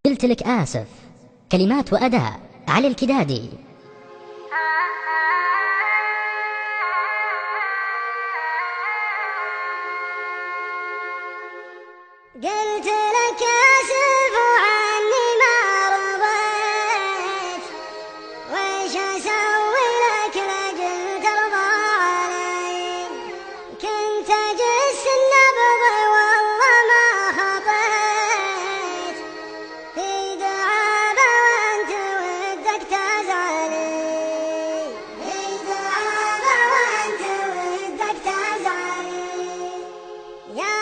قلت لك آسف. كلمات وأداء علي الكدادي. قلت لك آسف وعني ما رضيت، ويش أسوي لك لأجل ترضى علي؟ كنت أجس النبض والله ما خطيت في دعابة وانت ودك تزعلي، في دعابة وانت ودك تزعلي. يا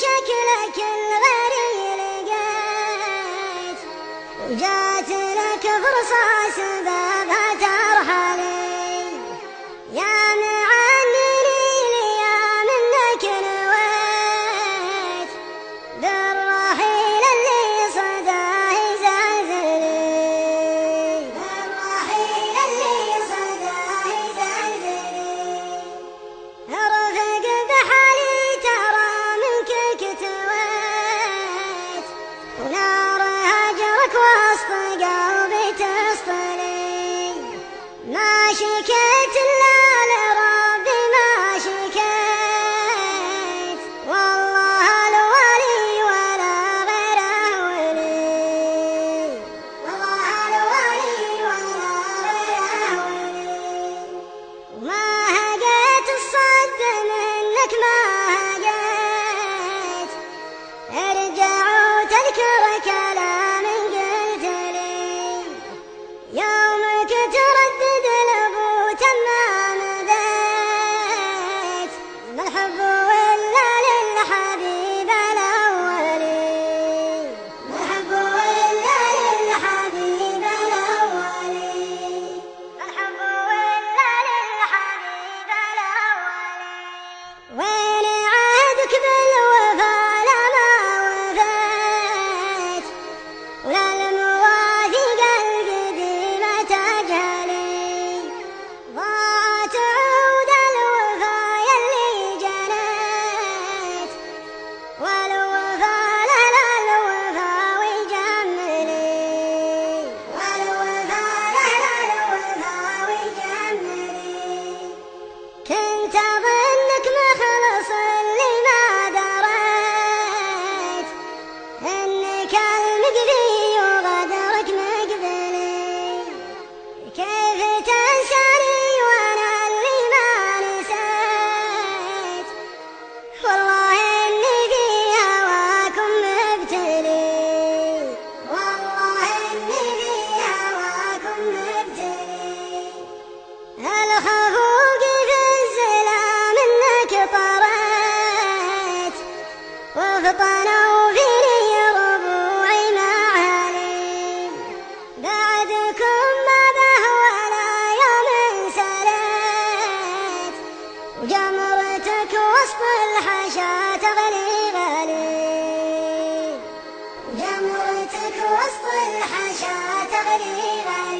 شكلك الغريب لقيت، وجات لك فرصة سببها ترحلي. يا معنيني ليام انك نويت بالرحيل اللي صداه يزلزلي، بالرحيل اللي صداه يزلزلي. ارفق بحالي ترى كتويت، ونار هجرك وسط قلبي تسطلي. ما شكيت إلا لربي ما شكيت، والله الولي ولا غيره ولي، والله الولي ولا غيره ولي. وما هقيت الصد منك ما هقيت، ارجع وتذكر كلام قلت لي. يومك تردد الابو تمام بيت، ما الحب ولا للحبيب الاولي، ما الحب ولا للحبيب الاولي، ما الحب ولا للحبيب الاولي. وين عهدك بالوفا لما وفيت، ولا المواثيق القديمة تجهلي. ضاعت عود الوفا يلي جنيت، والوفا لنا الوفا ويجملي، والوفا لنا الوفا ويجملي. كنت أظنك مخلص اللي ما دريت، إنك المقذي وغدرك مقبلي. كيف تنساني وأنا اللي ما نسيت، والله إني في هواكم مبتلي، والله إني في هواكم مبتلي. الخفوق في الزلام انك طريت، وفطنوا فيني ربوعي معالي. بعدكم ما به ولا يوم سليت، وجمرتك وسط الحشا تغلي غلي، جمرتك وسط الحشا تغلي غلي.